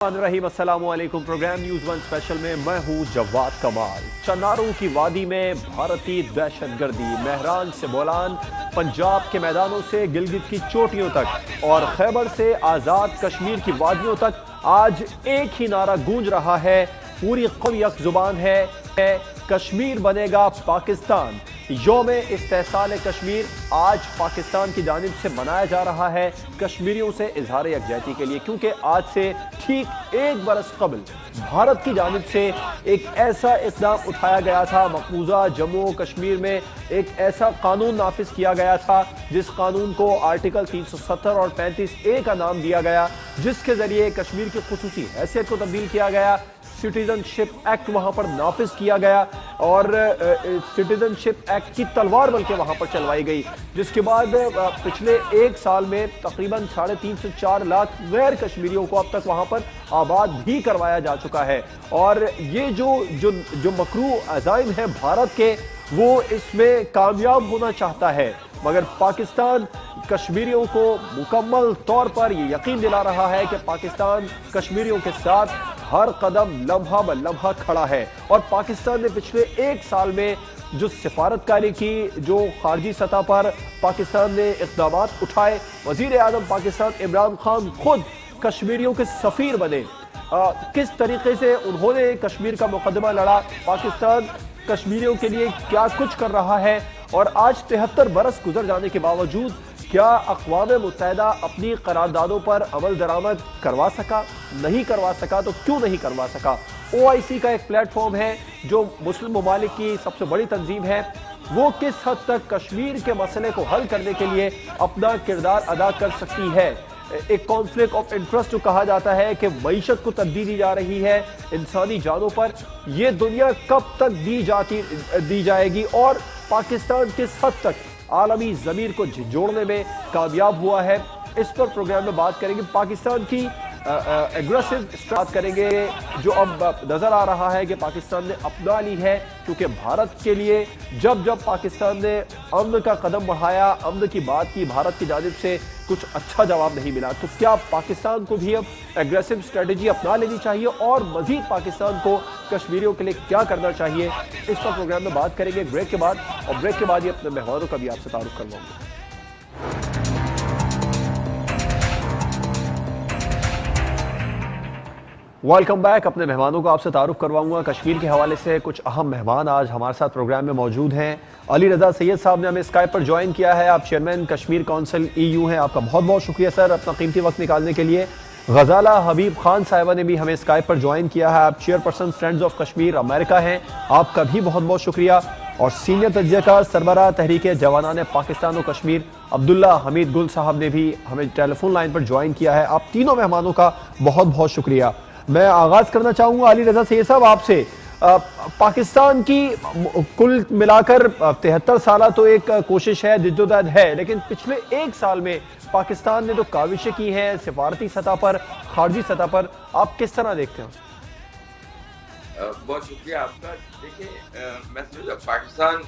السلام علیکم۔ Programme news one special میں میں ہوں جواد کمال۔ چناروں کی وادی میں بھارتی دہشت گردی، مہران سے بولان، پنجاب کے میدانوں سے گلگت کی چوٹیوں تک اور خیبر سے آزاد کشمیر کی وادیوں تک آج ایک ہی نعرہ گونج رہا ہے، پوری قوم یک زبان ہے، کشمیر بنے گا پاکستان۔ یوم استحصال کشمیر آج پاکستان کی جانب سے منایا جا رہا ہے کشمیریوں سے اظہار یکجہتی کے لیے، کیونکہ آج سے ٹھیک ایک برس قبل بھارت کی جانب سے ایک ایسا اقدام اٹھایا گیا تھا، مقبوضہ جموں و کشمیر میں ایک ایسا قانون نافذ کیا گیا تھا جس قانون کو آرٹیکل 370 اور 35A کا نام دیا گیا، جس کے ذریعے کشمیر کی خصوصی حیثیت کو تبدیل کیا گیا، سٹیزن شپ ایکٹ وہاں پر نافذ کیا گیا اور سٹیزن شپ ایکٹ کی تلوار بلکہ وہاں پر چلوائی گئی، جس کے بعد پچھلے ایک سال میں تقریباً 3.5 سے 4 لاکھ غیر کشمیریوں کو اب تک وہاں پر آباد بھی کروایا جا چکا ہے۔ اور یہ جو مکروہ عزائم ہیں بھارت کے، وہ اس میں کامیاب ہونا چاہتا ہے، مگر پاکستان کشمیریوں کو مکمل طور پر یہ یقین دلا رہا ہے کہ پاکستان کشمیریوں کے ساتھ ہر قدم لمحہ بلمحہ کھڑا ہے۔ اور پاکستان نے پچھلے ایک سال میں جو سفارتکاری کی، جو خارجی سطح پر پاکستان نے اقدامات اٹھائے، وزیر اعظم پاکستان عمران خان خود کشمیریوں کے سفیر بنے، کس طریقے سے انہوں نے کشمیر کا مقدمہ لڑا، پاکستان کشمیریوں کے لیے کیا کچھ کر رہا ہے، اور آج 73 برس گزر جانے کے باوجود کیا اقوام متحدہ اپنی قراردادوں پر عمل درآمد کروا سکا؟ نہیں کروا سکا تو کیوں نہیں کروا سکا؟ OIC کا ایک پلیٹ فارم ہے جو مسلم ممالک کی سب سے بڑی تنظیم ہے، وہ کس حد تک کشمیر کے مسئلے کو حل کرنے کے لیے اپنا کردار ادا کر سکتی ہے؟ ایک کانفلکٹ آف انٹرسٹ جو کہا جاتا ہے کہ معیشت کو تبدیلی جا رہی ہے انسانی جانوں پر، یہ دنیا کب تک دی جائے گی، اور پاکستان کس حد تک عالمی ضمیر کو جھنجھوڑنے میں کامیاب ہوا ہے؟ اس پر پروگرام میں بات کریں گے۔ پاکستان کی ایگریسو اسٹارٹ کریں گے جو اب نظر آ رہا ہے کہ پاکستان نے اپنا لی ہے، کیونکہ بھارت کے لیے جب پاکستان نے امن کا قدم بڑھایا، امن کی بات کی، بھارت کی جانب سے کچھ اچھا جواب نہیں ملا، تو کیا پاکستان کو بھی اب ایگریسو اسٹریٹجی اپنا لینی چاہیے، اور مزید پاکستان کو کشمیریوں کے لیے کیا کرنا چاہیے؟ اس پر پروگرام میں بات کریں گے بریک کے بعد، اور بریک کے بعد یہ اپنے مہمانوں کا بھی آپ سے تعارف کرواؤں گا۔ Welcome back. اپنے مہمانوں کو آپ سے تعارف کرواؤں گا۔ کشمیر کے حوالے سے کچھ اہم مہمان آج ہمارے ساتھ پروگرام میں موجود ہیں۔ علی رضا سید صاحب نے ہمیں اسکائپ پر جوائن کیا ہے، آپ چیئرمین کشمیر کونسل EU ہیں، آپ کا بہت بہت شکریہ سر اپنا قیمتی وقت نکالنے کے لیے۔ غزالہ حبیب خان صاحبہ نے بھی ہمیں اسکائپ پر جوائن کیا ہے، آپ chairperson friends of Kashmir America ہیں، آپ کا بھی بہت بہت شکریہ۔ اور سینئر تجزیہ کار سربراہ تحریک جوانان پاکستان و کشمیر عبداللہ حمید گل صاحب نے بھی ہمیں ٹیلی فون لائن پر جوائن کیا ہے، آپ تینوں مہمانوں کا بہت بہت شکریہ۔ میں آغاز کرنا چاہوں گا علی رضا سید صاحب آپ سے۔ پاکستان کی کل ملا کر 73 سالہ تو ایک کوشش ہے، جدوجہد ہے، لیکن پچھلے ایک سال میں پاکستان نے جو کاوشیں کی ہیں سفارتی سطح پر، خارجی سطح پر، آپ کس طرح دیکھتے ہیں؟ بہت شکریہ آپ کا۔ دیکھیں، میں سمجھتا پاکستان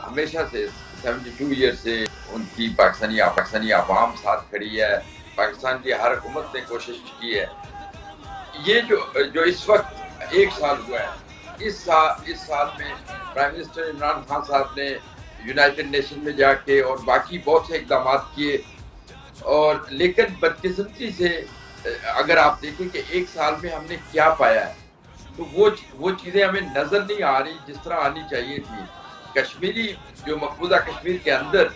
ہمیشہ سے 72 ایئر سے ان کی پاکستانی عوام ساتھ کھڑی ہے، پاکستان کی ہر حکومت نے کوشش کی ہے۔ یہ جو اس وقت ایک سال ہوا ہے، اس سال میں پرائم منسٹر عمران خان صاحب نے یونائٹڈ نیشن میں جا کے اور باقی بہت سے اقدامات کیے، اور لیکن بدقسمتی سے اگر آپ دیکھیں کہ ایک سال میں ہم نے کیا پایا ہے، تو وہ چیزیں ہمیں نظر نہیں آ رہی جس طرح آنی چاہیے تھی۔ کشمیری جو مقبوضہ کشمیر کے اندر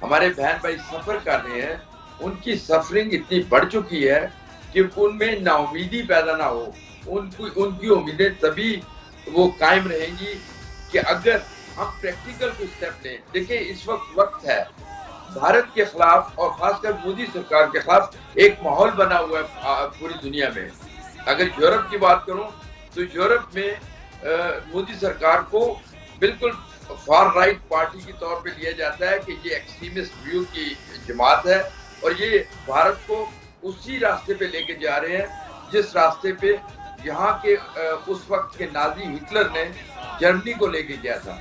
ہمارے بہن بھائی سفر کر رہے ہیں، ان کی سفرنگ اتنی بڑھ چکی ہے کہ ان میں نا امیدی پیدا نہ ہو، ان کی امیدیں تبھی وہ قائم رہیں گی کہ اگر ہم پریکٹیکل کوئی اسٹیپ لیں۔ دیکھیں، اس وقت ہے بھارت کے خلاف اور خاص کر مودی سرکار کے خلاف ایک ماحول بنا ہوا ہے پوری دنیا میں۔ اگر یورپ کی بات کروں تو یورپ میں مودی سرکار کو بالکل فار رائٹ پارٹی کے طور پہ لیا جاتا ہے کہ یہ ایکسٹریمسٹ ویو کی جماعت ہے، اور یہ بھارت کو اسی راستے پہ لے کے جا رہے ہیں جس راستے پہ یہاں کے اس وقت کے نازی ہٹلر نے جرمنی کو لے کے گیا تھا۔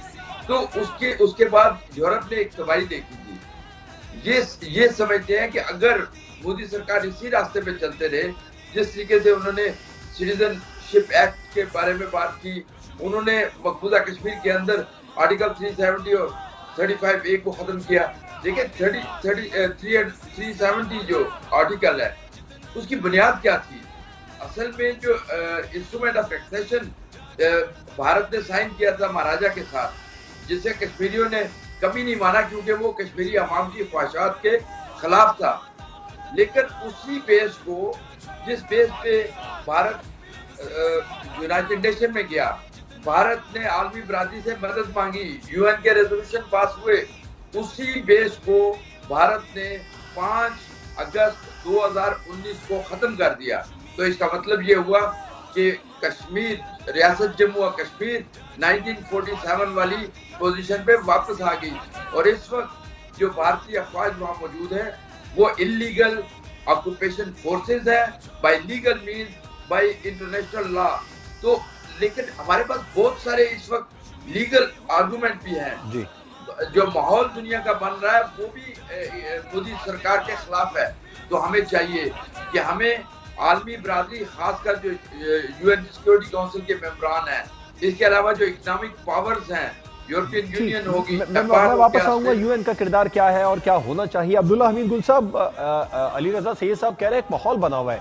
تو اس کے بعد یورپ نے ایک تباہی دیکھی تھی۔ یہ سمجھتے ہیں کہ اگر مودی سرکار اسی راستے پہ چلتے رہے جس طریقے سے انہوں نے سٹیزن شپ ایکٹ کے بارے میں بات کی, انہوں نے مقبوضہ کشمیر کے اندر آرٹیکل 370 اور 35A کو ختم کیا. دیکھیں 370 جو آرٹیکل ہے اس کی بنیاد کیا تھی؟ اصل میں جو انسٹرومنٹ آف ٹیکسیشن بھارت نے سائن کیا تھا مہاراجہ کے ساتھ, جسے کشمیریوں نے کبھی نہیں مانا کیونکہ وہ کشمیری عوام کی خواہشات کے خلاف تھا. لیکن اسی بیس کو, جس بیس پہ بھارت یونائٹڈ نیشن میں گیا, بھارت نے عالمی برادری سے مدد مانگی, UN کے ریزولوشن پاس ہوئے, اسی بیس کو بھارت نے 5 اگست 2019 کو ختم کر دیا. تو اس کا مطلب یہ ہوا کہ کشمیر, ریاست جموں و کشمیر 1947 والی پوزیشن پہ واپس آ گئی. اور اس وقت جو بھارتی افواج وہاں موجود ہیں وہ انلیگل آکوپیشن فورسز ہے, by legal means, by international law. تو لیکن ہمارے پاس بہت سارے اس وقت لیگل آرگومنٹ بھی ہیں جی. جو ماحول دنیا کا بن رہا ہے وہ بھی مودی سرکار کے خلاف ہے. تو ہمیں چاہیے کہ ہمیں عالمی برادری, خاص کر جو UN سیکیورٹی کونسل کے ممبران ہیں, اس کے علاوہ جو اکنامک پاورز ہیں, یورپین یونین ہوگی, میں واپس آؤں گا UN کا کردار کیا ہے اور کیا ہونا چاہیے. عبداللہ حمید گل صاحب, علی رضا سید صاحب کہہ رہے ہیں ایک ماحول بنا ہوا ہے,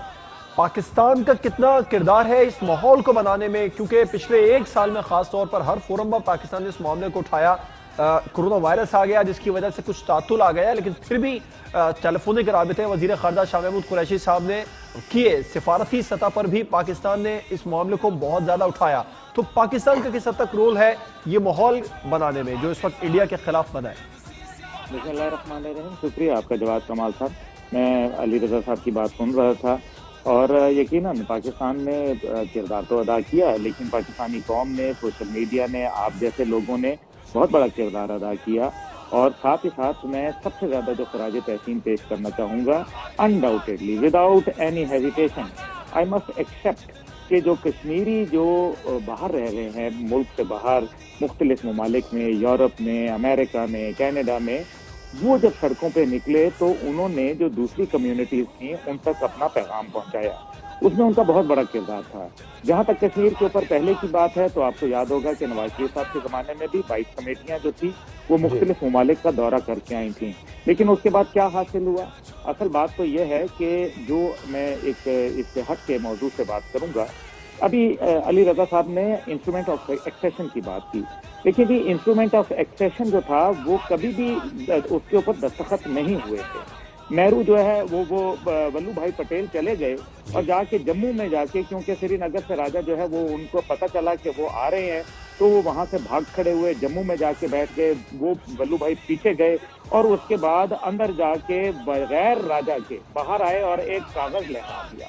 پاکستان کا کتنا کردار ہے اس ماحول کو بنانے میں؟ کیونکہ پچھلے 1 سال میں خاص طور پر ہر فورم پر پاکستان نے اس معاملے کو اٹھایا. کرونا وائرس آ گیا جس کی وجہ سے کچھ تعطل آ گیا, لیکن پھر بھی ٹیلیفونک رابطے وزیر خارجہ شاہ محمود قریشی صاحب نے کیے, سفارتی سطح پر بھی پاکستان نے اس معاملے کو بہت زیادہ اٹھایا. تو پاکستان کا کس حد تک رول ہے یہ ماحول بنانے میں جو اس وقت انڈیا کے خلاف بنا ہے؟ بسم اللہ الرحمن الرحیم. شکریہ آپ کا جواد کمال صاحب. میں علی رضا صاحب کی بات سن رہا تھا اور یقیناً پاکستان نے کردار تو ادا کیا ہے, لیکن پاکستانی قوم نے, سوشل میڈیا نے, آپ جیسے لوگوں نے بہت بڑا کردار ادا کیا. اور ساتھ ہی ساتھ میں سب سے زیادہ جو خراج تحسین پیش کرنا چاہوں گا, undoubtedly without any hesitation I must accept کہ جو کشمیری جو باہر رہ رہے ہیں, ملک سے باہر مختلف ممالک میں, یورپ میں, امریکہ میں, کینیڈا میں, وہ جب سڑکوں پہ نکلے تو انہوں نے جو دوسری کمیونٹیز تھیں ان تک اپنا پیغام پہنچایا. اس میں ان کا بہت بڑا کردار تھا. جہاں تک کشمیر کے اوپر پہلے کی بات ہے تو آپ کو یاد ہوگا کہ نواز شریف صاحب کے زمانے میں بھی 22 کمیٹیاں جو تھی وہ مختلف ممالک کا دورہ کر کے آئی تھیں, لیکن اس کے بعد کیا حاصل ہوا؟ اصل بات تو یہ ہے کہ جو میں ایک اس سے ہٹ کے موضوع سے بات کروں گا, ابھی علی رضا صاحب نے انسٹرومنٹ آف ایکسیشن کی بات کی. دیکھیے جی, انسٹرومنٹ آف ایکسیشن جو تھا وہ کبھی بھی اس کے اوپر دستخط نہیں ہوئے تھے. نہرو جو ہے وہ ولو بھائی پٹیل چلے گئے اور جا کے جموں میں جا کے, کیونکہ سری نگر سے راجہ جو ہے وہ ان کو پتہ چلا کہ وہ آ رہے ہیں, تو وہ وہاں سے بھاگ کھڑے ہوئے, جموں میں جا کے بیٹھ گئے. وہ ولو بھائی پیچھے گئے اور اس کے بعد اندر جا کے بغیر راجہ کے باہر آئے اور ایک کاغذ لے آ دیا.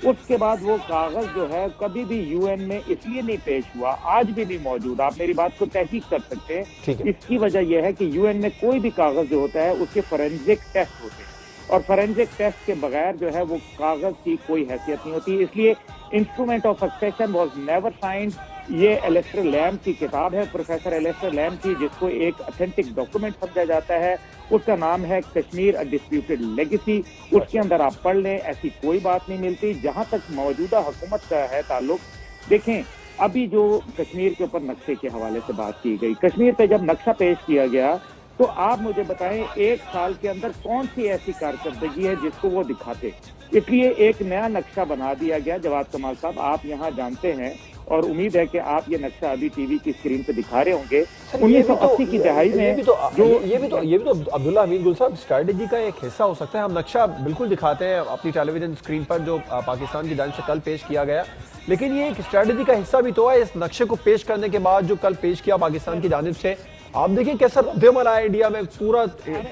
اس کے بعد وہ کاغذ جو ہے کبھی بھی UN میں اس لیے نہیں پیش ہوا, آج بھی نہیں موجود. آپ میری بات کو تحقیق کر سکتے ہیں. اس کی وجہ یہ ہے کہ UN میں کوئی بھی کاغذ جو ہوتا ہے اس کے فورینزک ٹیسٹ ہوتے ہیں, اور فورینزک ٹیسٹ کے بغیر جو ہے وہ کاغذ کی کوئی حیثیت نہیں ہوتی. اس لیے instrument of succession was never signed. یہ ایلیسٹر لیم کی کتاب ہے, پروفیسر ایلیسٹر لیم کی, جس کو ایک اتھینٹک ڈاکومنٹ سمجھا جاتا ہے. اس کا نام ہے کشمیر اے ڈسپیوٹڈ لیگیسی. اس کے اندر آپ پڑھ لیں, ایسی کوئی بات نہیں ملتی. جہاں تک موجودہ حکومت کا ہے تعلق, دیکھیں ابھی جو کشمیر کے اوپر نقشے کے حوالے سے بات کی گئی, کشمیر پہ جب نقشہ پیش کیا گیا تو آپ مجھے بتائیں 1 سال کے اندر کون سی ایسی کارکردگی ہے جس کو وہ دکھاتے. اس لیے ایک نیا نقشہ بنا دیا گیا. جواد کمال صاحب آپ یہاں جانتے ہیں اور امید ہے کہ آپ یہ نقشہ ابھی ٹی وی کی اسکرین پہ دکھا رہے ہوں گے. 1980 کی دہائی میں یہ بھی تو عبداللہ حمید گل صاحب اسٹریٹجی کا ایک حصہ ہو سکتا ہے. ہم نقشہ بالکل دکھاتے ہیں اپنی ٹیلی ویژن اسکرین پر جو پاکستان کی جانب سے کل پیش کیا گیا, لیکن یہ ایک اسٹریٹجی کا حصہ بھی تو ہے. اس نقشے کو پیش کرنے کے بعد جو کل پیش کیا پاکستان کی جانب سے, آپ دیکھیں کیسا رد عمل آیا انڈیا میں. پورا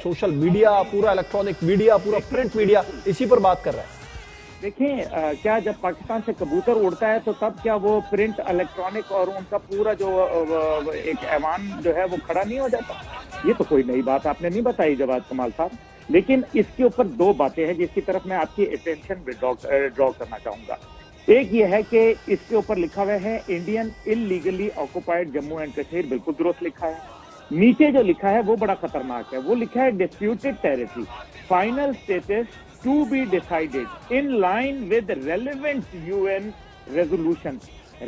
سوشل میڈیا, پورا الیکٹرانک میڈیا, پورا پرنٹ میڈیا اسی پر بات کر رہا ہے. دیکھیں کیا جب پاکستان سے کبوتر اڑتا ہے تو تب کیا وہ پرنٹ, الیکٹرانک اور ان کا پورا جو ایک ایوان جو ہے وہ کھڑا نہیں ہو جاتا؟ یہ تو کوئی نئی بات آپ نے نہیں بتائی جواد کمال صاحب. لیکن اس کے اوپر 2 باتیں ہیں جس کی طرف میں آپ کی اٹینشن ڈرا کرنا چاہوں گا. ایک یہ ہے کہ اس کے اوپر لکھا ہوا ہے Indian illegally occupied Jammu and Kashmir, بالکل درست لکھا ہے. نیچے جو لکھا ہے وہ بڑا خطرناک ہے, وہ لکھا ہے disputed territory, final states to be decided in line with relevant UN resolutions.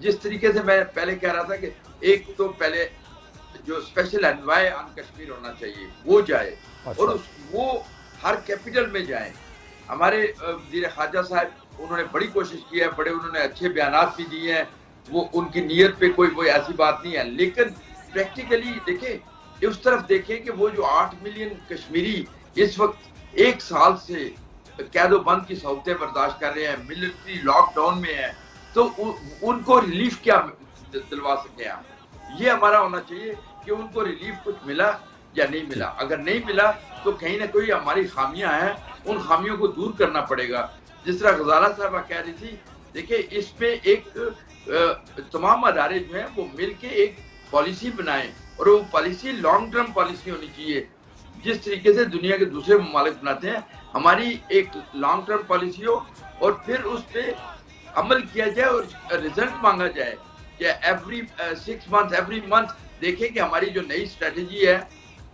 جس طریقے سے میں پہلے کہہ رہا تھا کہ ایک تو پہلے جو اسپیشل انوائے آن کشمیر ہونا چاہیے وہ جائے اور وہ ہر کیپٹل میں جائیں. ہمارے وزیر خارجہ صاحب انہوں نے بڑی کوشش کی ہے, بڑے انہوں نے اچھے بیانات بھی دیے ہیں, وہ ان کی نیت پہ کوئی ایسی بات نہیں ہے, لیکن پریکٹیکلی دیکھیں اس طرف دیکھیں کہ وہ جو 8 ملین کشمیری اس وقت ایک سال سے قید و بند کی صحبتیں برداشت کر رہے ہیں, ملٹری لاک ڈاؤن میں ہیں, تو ان کو ریلیف کیا دلوا سکیں آپ. یہ ہمارا ہونا چاہیے کہ ان کو ریلیف کچھ ملا یا نہیں ملا. اگر نہیں ملا تو کہیں نہ کوئی ہماری خامیاں ہیں, ان خامیوں کو دور کرنا پڑے گا. جس طرح غزالہ صاحبہ کہہ رہی تھی, دیکھیں اس پہ ایک تمام ادارے جو ہیں وہ مل کے ایک پالیسی بنائیں, اور وہ پالیسی لانگ ٹرم پالیسی ہونی چاہیے. جس طریقے سے دنیا کے دوسرے ممالک بناتے ہیں, ہماری ایک لانگ ٹرم پالیسی ہو اور پھر اس پہ عمل کیا جائے اور رزلٹ مانگا جائے کہ ایوری 6 months ایوری منتھ دیکھیں کہ ہماری جو نئی اسٹریٹجی ہے,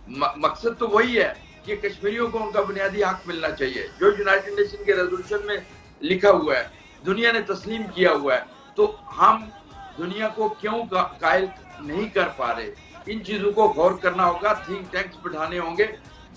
مقصد تو وہی ہے کہ کشمیریوں کو ان کا بنیادی حق ملنا چاہیے جو یونائٹڈ نیشن کے ریزولوشن میں لکھا ہوا ہے, دنیا نے تسلیم کیا ہوا ہے. تو ہم دنیا کو کیوں قائل نہیں کر پا رہے؟ ان چیزوں کو غور کرنا ہوگا, تھنک ٹینکس بٹھانے ہوں گے,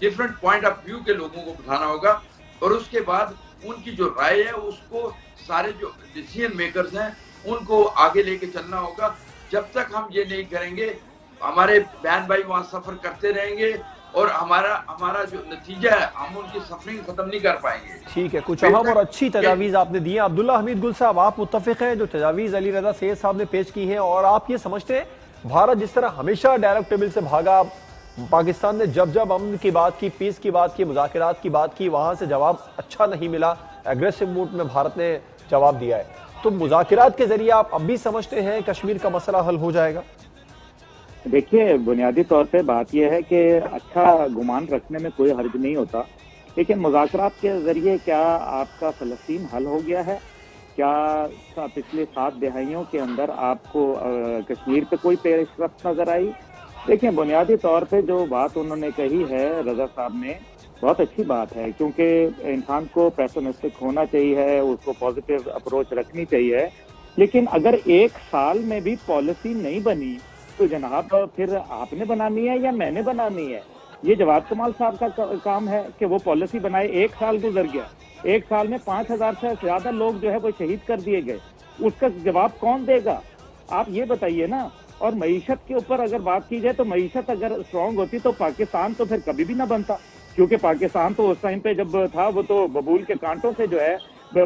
ڈفرینٹ پوائنٹ آف ویو کے لوگوں کو بٹھانا ہوگا, اور اس کے بعد ان کی جو رائے ہے اس کو سارے جو ڈیسیژن میکرز ہیں ان کو آگے لے کے چلنا ہوگا. جب تک ہم یہ نہیں کریں گے ہمارے بہن بھائی وہاں سفر کرتے رہیں گے اور ہمارا جو نتیجہ ہے ہم ان کی سفرنگ ختم نہیں کر پائیں گے. ٹھیک ہے, کچھ اہم اور اچھی تجاویز آپ نے دی ہیں. عبداللہ حمید گل صاحب, آپ متفق ہیں جو تجاویز علی رضا سید صاحب نے پیش کی ہیں, اور آپ یہ سمجھتے ہیں بھارت جس طرح ہمیشہ ڈائریکٹ ٹیبل سے بھاگا, پاکستان نے جب امن کی بات کی, پیس کی بات کی, مذاکرات کی بات کی, وہاں سے جواب اچھا نہیں ملا, ایگریسو موڈ میں بھارت نے جواب دیا ہے, تو مذاکرات کے ذریعے آپ اب بھی سمجھتے ہیں کشمیر کا مسئلہ حل ہو جائے گا؟ دیکھیے, بنیادی طور پہ بات یہ ہے کہ اچھا گمان رکھنے میں کوئی حرج نہیں ہوتا, لیکن مذاکرات کے ذریعے کیا آپ کا فلسطین حل ہو گیا ہے؟ کیا پچھلے 7 دہائیوں کے اندر آپ کو کشمیر پہ کوئی پیش رفت نظر آئی؟ دیکھیں, بنیادی طور پہ جو بات انہوں نے کہی ہے رضا صاحب نے, بہت اچھی بات ہے, کیونکہ انسان کو پیسمسٹک ہونا چاہیے, اس کو پازیٹیو اپروچ رکھنی چاہیے, لیکن اگر 1 سال میں بھی پالیسی نہیں بنی تو جناب پھر آپ نے بنانی ہے یا میں نے بنانی ہے؟ یہ جواد کمال صاحب کا کام ہے کہ وہ پالیسی بنائے. 1 سال گزر گیا, 1 سال میں 5000 سے زیادہ لوگ جو ہے وہ شہید کر دیے گئے, اس کا جواب کون دے گا؟ آپ یہ بتائیے نا. اور معیشت کے اوپر اگر بات کی جائے تو معیشت اگر اسٹرانگ ہوتی تو پاکستان تو پھر کبھی بھی نہ بنتا, کیونکہ پاکستان تو اس ٹائم پہ جب تھا وہ تو ببول کے کانٹوں سے جو ہے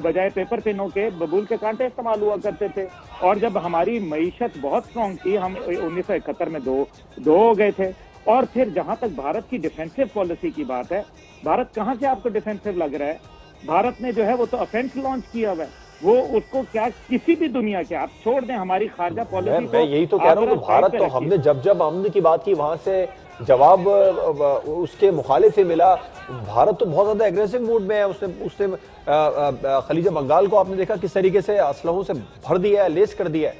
بجائے پیپر پنوں کے ببول کے کانٹے استعمال ہوا کرتے تھے. اور جب ہماری معیشت بہت اسٹرانگ تھی, ہم 1971 میں دو ہو گئے تھے. اور پھر جہاں تک بھارت کی ڈیفینسو پالیسی کی بات ہے, بھارت کہاں سے آپ کو ڈیفینسو لگ رہا ہے؟ بھارت نے جو ہے وہ تو افینس لانچ کیا ہوا ہے, وہ اس کو کیا کسی بھی دنیا کے, آپ چھوڑ دیں ہماری خارجہ پالیسی. میں یہی تو کہہ رہا ہوں کہ بھارت تو ہم نے جب امن کی بات کی وہاں سے جواب اس کے مخالف ہی ملا. بھارت تو بہت زیادہ ایگریسو موڈ میں ہے, اس نے خلیج بنگال کو آپ نے دیکھا کس طریقے سے اسلحوں سے بھر دیا ہے, لیس کر دیا ہے.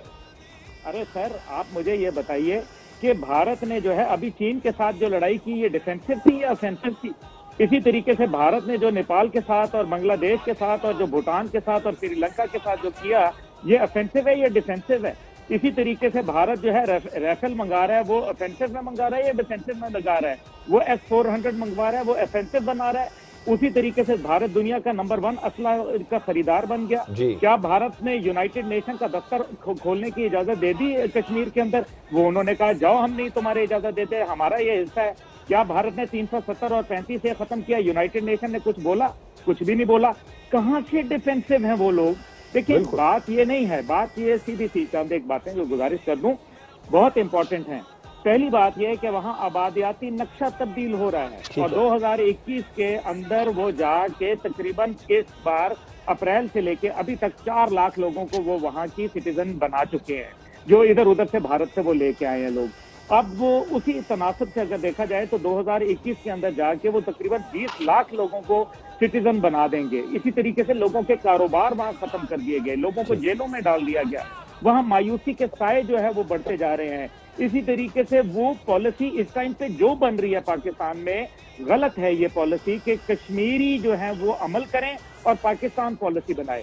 ارے سر, آپ مجھے یہ بتائیے کہ بھارت نے جو ہے ابھی چین کے ساتھ جو لڑائی کی, یہ ڈیفینسو تھی یا افینسو تھی؟ اسی طریقے سے بھارت نے جو نیپال کے ساتھ اور بنگلہ دیش کے ساتھ اور جو بھوٹان کے ساتھ اور سری لنکا کے ساتھ جو کیا, یہ افینسو ہے یا ڈیفینسو ہے؟ اسی طریقے سے بھارت جو ہے رائفل منگا رہا ہے, وہ افینسو میں منگا رہا ہے یا ڈیفینسو میں لگا رہا ہے؟ وہ S-400 منگوا رہا ہے, وہ افینسو بنا رہا ہے. اسی طریقے سے بھارت دنیا کا نمبر 1 اسلحہ کا خریدار بن گیا. کیا بھارت نے یونائٹڈ نیشن کا دفتر کھولنے کی اجازت دے دی کشمیر کے اندر؟ وہ انہوں نے کہا جاؤ, ہم نہیں تمہارے اجازت دیتے, ہمارا یہ حصہ ہے. کیا بھارت نے 370 اور 35 سے ختم کیا؟ یونائٹڈ نیشن نے کچھ بولا؟ کچھ بھی نہیں بولا. کہاں سے ڈیفینسو ہیں وہ لوگ؟ دیکھیں, بات یہ نہیں ہے, بات یہ سیدھی سی چند ایک باتیں جو گزارش کر دوں, بہت امپورٹنٹ ہیں. پہلی بات یہ ہے کہ وہاں آبادیاتی نقشہ تبدیل ہو رہا ہے, اور 2021 کے اندر وہ جا کے تقریباً اس بار اپریل سے لے کے ابھی تک 4 لاکھ لوگوں کو وہ وہاں کی سٹیزن بنا چکے ہیں, جو ادھر ادھر سے بھارت سے وہ لے کے آئے ہیں لوگ. اب وہ اسی تناسب سے اگر دیکھا جائے تو 2021 کے اندر جا کے وہ تقریباً 20 لاکھ لوگوں کو سٹیزن بنا دیں گے. اسی طریقے سے لوگوں کے کاروبار وہاں ختم کر دیے گئے, لوگوں کو جیلوں میں ڈال دیا گیا, وہاں مایوسی کے سائے جو ہے وہ بڑھتے جا رہے ہیں. اسی طریقے سے وہ پالیسی اس ٹائم پہ جو بن رہی ہے پاکستان میں, غلط ہے یہ پالیسی کہ کشمیری جو ہے وہ عمل کریں اور پاکستان پالیسی بنائے.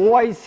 OIC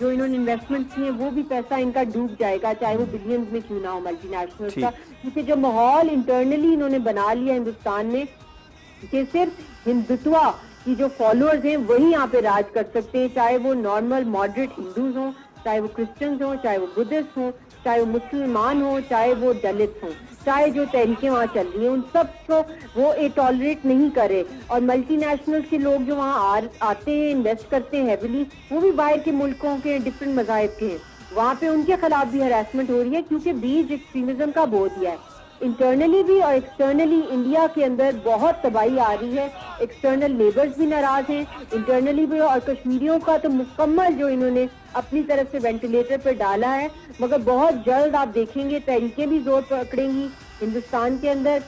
جو انہوں نے انویسٹمنٹ کی ہیں وہ بھی پیسہ ان کا ڈوب جائے گا, چاہے وہ بلینز میں کیوں نہ ہو ملٹی نیشنل کا, کیونکہ جو ماحول انٹرنلی انہوں نے بنا لیا ہندوستان میں کہ صرف ہندوتوا کی جو فالوورز ہیں وہی یہاں پہ راج کر سکتے ہیں, چاہے وہ نارمل ماڈریٹ ہندوز ہوں, چاہے وہ کرسچنز ہوں, چاہے وہ بدھسٹ ہوں, چاہے وہ مسلمان ہوں, چاہے وہ دلت ہوں, چاہے جو تحریکیں وہاں چل رہی ہیں ان سب کو وہ ٹالریٹ نہیں کرے. اور ملٹی نیشنل کے لوگ جو وہاں آتے ہیں, انویسٹ کرتے ہیں ہیویلی, وہ بھی باہر کے ملکوں کے ڈفرینٹ مذاہب کے ہیں, وہاں پہ ان کے خلاف بھی ہراسمنٹ ہو رہی ہے کیونکہ بیج ایکسٹریمزم کا بو دیا ہے. انٹرنلی بھی اور ایکسٹرنلی انڈیا کے اندر بہت تباہی آ رہی ہے, ایکسٹرنل لیبرز بھی ناراض ہیں, انٹرنلی بھی, اور کشمیریوں کا تو مکمل جو انہوں نے اپنی طرف سے وینٹیلیٹر پہ ڈالا ہے, مگر بہت جلد آپ دیکھیں گے تحریکیں بھی زور پکڑیں گی ہندوستان کے اندر.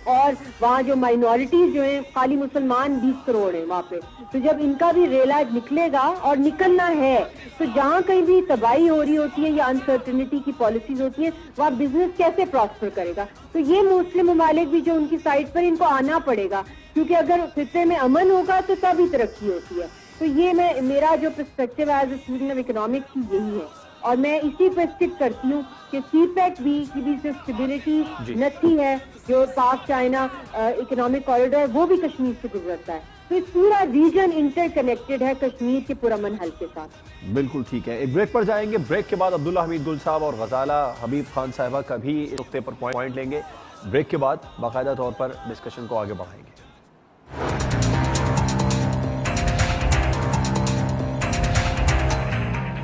اور وہاں جو مائنورٹیز جو ہیں خالی مسلمان 20 کروڑ ہیں وہاں پہ, تو جب ان کا بھی ریلاج نکلے گا اور نکلنا ہے تو جہاں کہیں بھی تباہی ہو رہی ہوتی ہے یا انسرٹنٹی کی پالیسیز ہوتی ہیں وہاں بزنس کیسے پراسپر کرے گا. تو یہ مسلم ممالک بھی جو ان کی سائڈ پر ان کو آنا پڑے گا, کیونکہ اگر خطے میں امن ہوگا تو تبھی ترقی ہوتی ہے. تو یہ میرا جو perspective as a student of economics یہی ہے, اور میں اسی پہ اسٹک کرتی ہوں کہ سی پیک بھی کی بھی صرف اسٹیبلٹی نتھی ہے, جو پاک چائنا اکنامک کوریڈور وہ بھی کشمیر سے گزرتا ہے. تو اس پورا ریجن انٹر کنیکٹڈ ہے کشمیر کے پرامن حل کے ساتھ. بالکل ٹھیک ہے, ایک بریک پر جائیں گے, بریک کے بعد عبداللہ حمید گل صاحب اور غزالہ حبیب خان صاحبہ کا بھی اس نقطے پر پوائنٹ لیں گے. بریک کے بعد باقاعدہ طور پر ڈسکشن کو آگے بڑھائیں گے.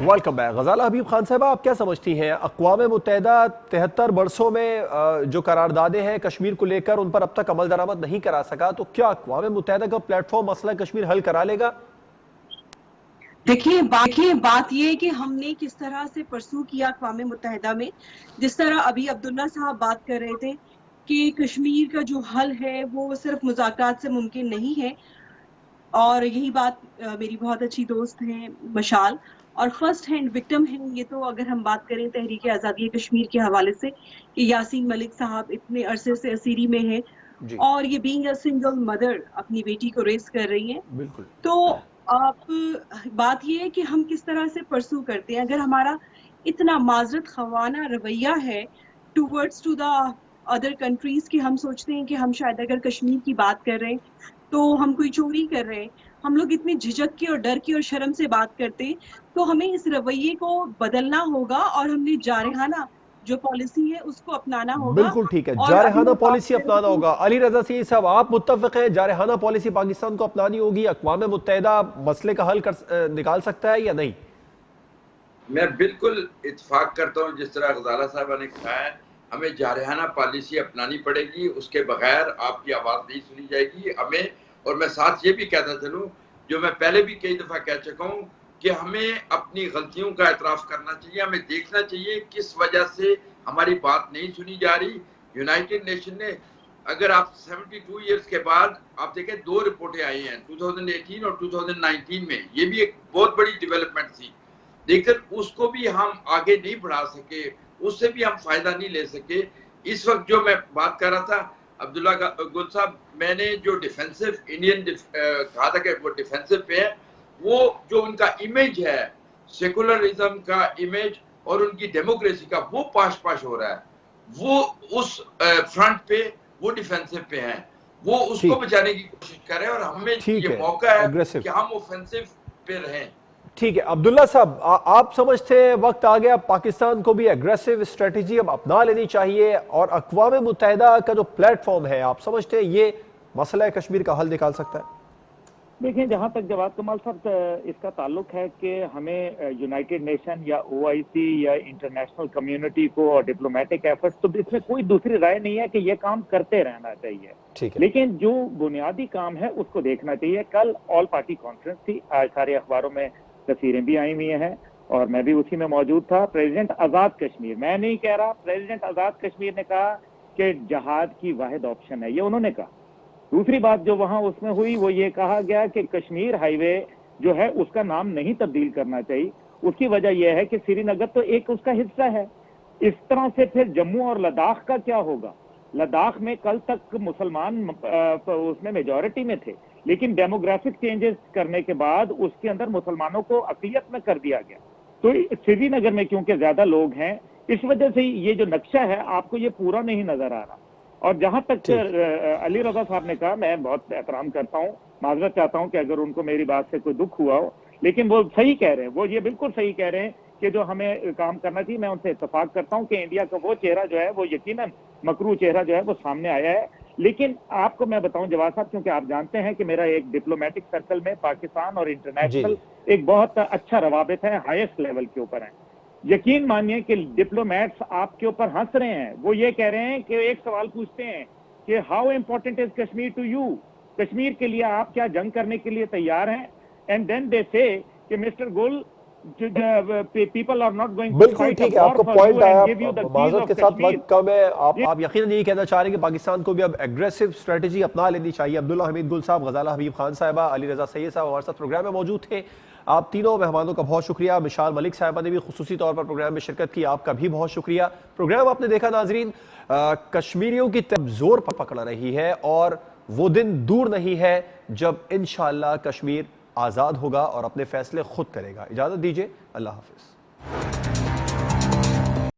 Welcome back. غزالہ حبیب خان صاحبہ, آپ کیا سمجھتی ہیں اقوام متحدہ 73 برسوں میں جو قراردادیں ہیں کشمیر کو لے کر ان پر اب تک عمل درآمد نہیں کرا سکا, تو کیا اقوام متحدہ کا پلیٹ فارم مسئلہ کشمیر حل کرا لے گا؟ دیکھیں بات یہ ہے کہ ہم نے کس طرح سے پرسو کیا اقوام متحدہ میں, جس طرح ابھی عبداللہ صاحب بات کر رہے تھے کہ کشمیر کا جو حل ہے وہ صرف مذاکرات سے ممکن نہیں ہے, اور یہی بات میری بہت اچھی دوست ہیں مشال اور فرسٹ ہینڈ وکٹم ہیں یہ, تو اگر ہم بات کریں تحریک آزادی کشمیر کے حوالے سے کہ یاسین ملک صاحب اتنے عرصے سے اسیری میں ہیں اور یہ بینگ اے سنگل مدر اپنی بیٹی کو ریس کر رہی ہیں. بالکل. تو آپ بات یہ ہے کہ ہم کس طرح سے پرسو کرتے ہیں. اگر ہمارا اتنا معذرت خوانا رویہ ہے towards to the other countries کہ ہم سوچتے ہیں کہ ہم شاید اگر کشمیر کی بات کر رہے ہیں تو ہم کوئی چوری کر رہے ہیں, ہم لوگ اتنے جھجک کے اور ڈر کے اور شرم سے بات کرتے ہیں, تو ہمیں اس رویے کو بدلنا ہوگا اور ہم نے جارحانہ جو پالیسی ہے اس کو اپنانا ہوگا. بالکل ٹھیک ہے, جارحانہ پالیسی اپنانا ہوگا. علی رضا سی صاحب, آپ متفق ہیں جارحانہ پالیسی پاکستان کو اپنانی ہوگی, اقوام متحدہ مسئلے کا حل نکال سکتا ہے یا نہیں؟ میں بالکل اتفاق کرتا ہوں جس طرح غزالہ صاحبہ نے کہا ہے, ہمیں جارحانہ پالیسی اپنانی پڑے گی, اس کے بغیر آپ کی آواز نہیں سنی جائے گی ہمیں. اور میں ساتھ یہ بھی کہتا چلوں جو میں پہلے بھی کئی دفعہ کہہ چکا ہوں کہ ہمیں اپنی غلطیوں کا اعتراف کرنا چاہیے, ہمیں دیکھنا چاہیے کس وجہ سے ہماری بات نہیں سنی جا رہی. یونائٹڈ نیشن نے, اگر آپ 72 ایئرز کے بعد آپ دیکھیں 2 رپورٹیں آئی ہیں 2018 اور 2019 میں, یہ بھی ایک بہت بڑی ڈیولپمنٹ تھی, لیکن اس کو بھی ہم آگے نہیں بڑھا سکے, اس سے بھی ہم فائدہ نہیں لے سکے. اس وقت جو میں بات کر رہا تھا عبداللہ گل صاحب, میں نے جو ڈیفینسو انڈین کہا تھا کہ وہ ڈیفینسو پہ ہے, وہ جو ان کا امیج ہے سیکولرزم کا امیج اور ان کی ڈیموکریسی کا, وہ پاش ہو رہا ہے. وہ اس فرنٹ پہ وہ ڈیفینسو پہ ہیں, وہ اس کو بچانے کی کوشش کریں, اور ہمیں یہ موقع ہے کہ ہم اوفینسو پہ رہیں. ٹھیک ہے عبداللہ صاحب, آپ سمجھتے ہیں وقت آ گیا پاکستان کو بھی ایگریسو اسٹریٹجی اب اپنا لینی چاہیے, اور اقوام متحدہ کا جو پلیٹ فارم ہے آپ سمجھتے ہیں یہ مسئلہ کشمیر کا حل نکال سکتا ہے؟ دیکھیں, جہاں تک جواد کمال صاحب اس کا تعلق ہے کہ ہمیں یونائٹڈ نیشن یا OIC یا انٹرنیشنل کمیونٹی کو اور ڈپلومیٹک ایفرٹس, تو اس میں کوئی دوسری رائے نہیں ہے کہ یہ کام کرتے رہنا چاہیے, لیکن جو بنیادی کام ہے اس کو دیکھنا چاہیے. کل آل پارٹی کانفرنس تھی, آج سارے اخباروں میں تصویریں بھی آئی ہوئی ہیں اور میں بھی اسی میں موجود تھا. پریزیڈنٹ آزاد کشمیر, میں نہیں کہہ رہا, پریزیڈنٹ آزاد کشمیر نے کہا کہ جہاد کی واحد آپشن ہے, یہ انہوں نے کہا. دوسری بات جو وہاں اس میں ہوئی وہ یہ کہا گیا کہ کشمیر ہائی وے جو ہے اس کا نام نہیں تبدیل کرنا چاہیے. اس کی وجہ یہ ہے کہ سری نگر تو ایک اس کا حصہ ہے. اس طرح سے پھر جموں اور لداخ کا کیا ہوگا؟ لداخ میں کل تک مسلمان اس میں میجورٹی میں تھے, لیکن ڈیموگرافک چینجز کرنے کے بعد اس کے اندر مسلمانوں کو اقلیت میں کر دیا گیا. تو سری نگر میں کیونکہ زیادہ لوگ ہیں اس وجہ سے یہ جو نقشہ ہے آپ کو یہ پورا نہیں نظر آ رہا. اور جہاں تک علی رضا صاحب نے کہا، میں بہت احترام کرتا ہوں، معذرت چاہتا ہوں کہ اگر ان کو میری بات سے کوئی دکھ ہوا ہو، لیکن وہ صحیح کہہ رہے ہیں، وہ یہ بالکل صحیح کہہ رہے ہیں کہ جو ہمیں کام کرنا چاہیے. میں ان سے اتفاق کرتا ہوں کہ انڈیا کا وہ چہرہ جو ہے وہ یقیناً مکروہ چہرہ جو ہے وہ سامنے آیا ہے. لیکن آپ کو میں بتاؤں جواد صاحب، کیونکہ آپ جانتے ہیں کہ میرا ایک ڈپلومیٹک سرکل میں پاکستان اور انٹرنیشنل ایک بہت اچھا روابط ہے، ہائیسٹ لیول کے اوپر ہیں. یقین مانیے کہ ڈپلومیٹس آپ کے اوپر ہنس رہے ہیں. وہ یہ کہہ رہے ہیں کہ ایک سوال پوچھتے ہیں کہ how important is Kashmir to you, Kashmir کے لیے آپ کیا جنگ کرنے کے لیے تیار ہیں؟ اینڈ دین دے سے کہ mister Gul people are not going. بالکل ٹھیک ہے، آپ کا پوائنٹ آیا. معذرت کے ساتھ وقت کم ہے، آپ یقیناً یہی کہنا چاہ رہے ہیں کہ پاکستان کو بھی اب ایگریسو اسٹریٹجی اپنا لینی چاہیے. عبداللہ حمید گل صاحب، غزالہ حبیب خان صاحبہ، علی رضا سید صاحب ہمارے ساتھ پروگرام میں موجود تھے. آپ تینوں مہمانوں کا بہت شکریہ. مشال ملک صاحبہ نے بھی خصوصی طور پر پروگرام میں شرکت کی، آپ کا بھی بہت شکریہ. پروگرام آپ نے دیکھا ناظرین، کشمیریوں کی طرف زور پر پکڑ رہی ہے اور وہ دن دور نہیں ہے جب انشاءاللہ کشمیر آزاد ہوگا اور اپنے فیصلے خود کرے گا. اجازت دیجیے، اللہ حافظ.